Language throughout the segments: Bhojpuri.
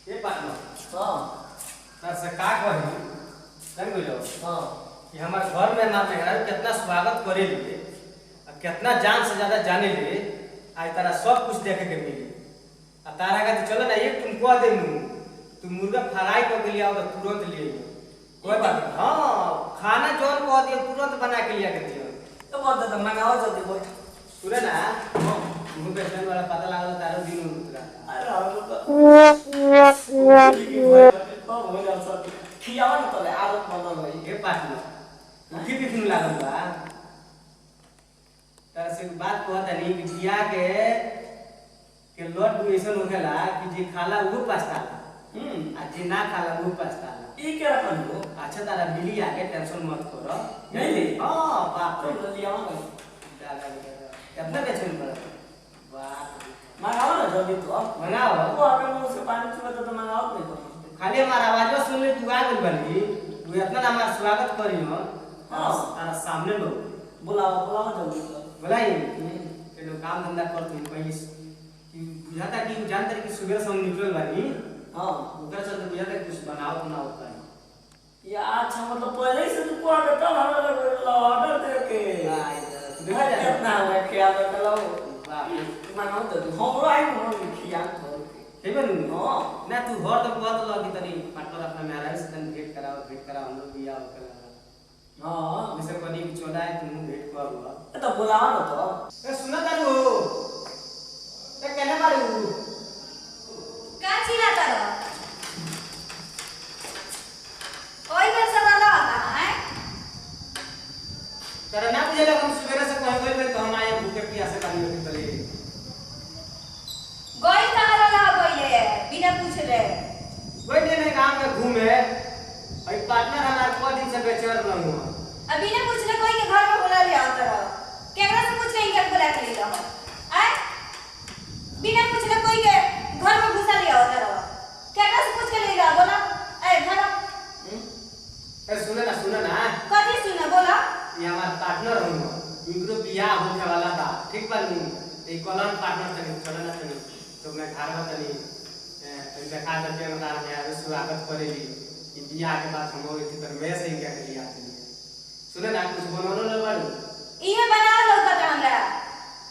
ये पाटना हां सर से का कही जान गइलो हां कि हमार घर में ना मेहरारू कितना स्वागत करे लिए और कितना जान से ज्यादा जाने लिए आज तारा सब कुछ देखे के मिली आ तारा का चलो ना एक तुम कह दे तू मुर्गा फ्राई कर के लिया तो तुरंत ले लियो कोई बात नहीं हां खाना जोन कह दियो तुरंत बना के लिया के दियो तो बहुत तो मंगाओ जल्दी बोल सुने ना मुंह पे स्टैंड वाला पता लागल तारो दिन उतरा अरे तो हो जा सब खियावा न तले आदत बनल है ये पाटना उठी भी फिन लागल बा तार से बात कहत नहीं कि बिया के लोट ऐसन होखेला कि जे खाला वो पछताला आ जे ना खाला वो पछताला ई के रखन हो अच्छा तारा मिली आके टेंशन मत करो मिली हां बाप तो रे लियावा न कितना बेचैन पड़ा बाप मंगाओ ना जल्दी तो मंगाओ वो अगर मुंह से पानी चुआ तो मंगाओ नहीं तो खाली हमारा आवाज सुन ले तू आ गइल बनी वो इतना ना हमारा स्वागत करी हो हां तारा सामने लोग बुलाओ जल्दी तो बोलाई ये लोग काम धंधा कर तुम कहीं कि बुझाता कि जानते कि सुबह से हम निकल बानी हां उधर चलते बुझाता कुछ बनाओ तो ना होता है या अच्छा मतलब पहले से तू को के तब हमरा ऑर्डर दे के देखा जाए कितना है ख्याल रखलो बाप रे मंगाओ तो हमरो आई हम खिया तो हे बन हां ना तू हर दम कहत लगी तनी पार्टनर अपना मेरा से तन भेंट कराओ हम लोग बिया होकर हां जैसे कनी चोला है तुम भेंट कर लो तो बुलाओ ना तो ए सुना तारू ए केने मारू का चिल्लाता रहो ओई में सब वाला आता है तेरा ना बुझे हम सुबह से कहे गइल तो हम आए भूखे प्यासे पानी के तले गोई कहां रहा गोई बिना पूछले कोई दिन गांव में घूमे आई पार्टनर हमारा को दिन से बेचैन रहूं अब बिना पूछले कोई के घर में बुला ले आता रहो केकरा से पूछ के इनके बुला के ले जाओ आय बिना पूछले कोई के घर में घुसा ले आता रहो केकरा से पूछ के ले जाओ बोला ए घर ए सुना ना कथि सुना बोला ये हमारा पार्टनर हूं इनको बियाह होने वाला था ठीक बा नी ए कॉलम पार्टनर तनी चलना तनी तो मैं घर में तनी देखा करके हमारा यार स्वागत करेली कि बियाह के बाद हम लोग इधर में से क्या कर लिया सुने ना कुछ बनोनो ले बारू इहे बना लो पता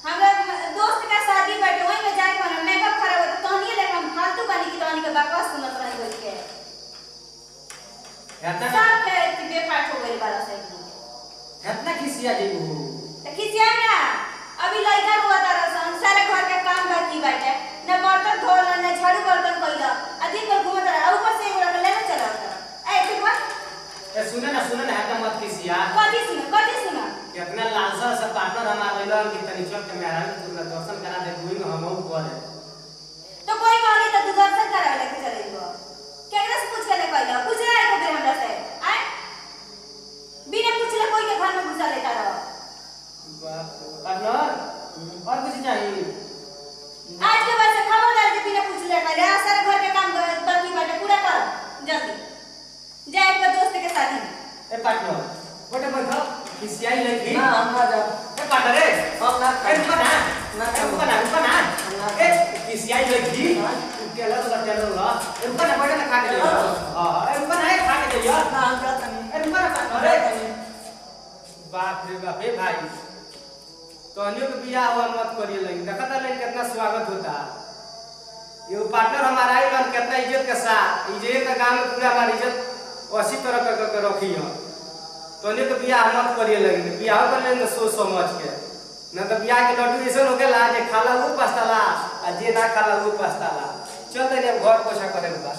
हमरा दोस्त का शादी बाटे ओई में जाके बना मेकअप खराब हो तो तहनी ले हम फालतू बनी की तहनी के बकवास सुनत रही बोल के हेतना सब के बेकार हो गइल बाला से हेतना खिसिया जेबू त खिसिया ना अभी लइका हुआ तारा सन सारे घर के काम बाकी बाटे न बर्तन धोल न झाड़ू बर्तन कइला अधिक पर घुमत रहा ऊपर से एगो लेने चला ए ठीक बा ए सुने ना हेतना मत खिसिया कथि सुना कितना लालसा से पार्टनर हमारा मिलन की तनी चल के मेहरान तुमने दर्शन करा दे कोई में हमहु करे तो कोई मांगे तो तू दर्शन करा लेके चले जो केकरा से पूछ के ले कइला पूछ रहा है तो फिर हमरा से आय बिना पूछले कोई के घर में घुसा लेता रहो पार्टनर और कुछ चाहिए आज के बाद से खबरदार के बिना पूछले कइला सारे घर के काम बाकी बाटे पूरा कर जल्दी जाए के दोस्त के साथ ए पार्टनर बोटे बैठो खिसियाई लगी ना हम ना जा ए पार्टनर रे हम ना ए रुका ना ए खिसियाई लगी केला तो केला ला ए रुका ना बैठो ना खा के हां ए रुका ना खा के जाइए ना हम जाता नहीं ए रुका ना पार्टनर बाप रे बाप ए भाई तोहनियों के बियाह हुआ मत करिए लगी देखता लेकिन कितना स्वागत होता ये पार्टनर हमारा आई लन कितना इज्जत के साथ इज्जत का गांव में पूरा हमारी इज्जत 80 तरह का रखी है तोहनियों के बियाह मत करिए लगी बियाह कर लेंगे सोच समझ के न तो बियाह के लड्डू ऐसा हो गेला जे खाला वो पछताला आ जे ना खाला वो पछताला चल तनी अब घर पोछा करे बा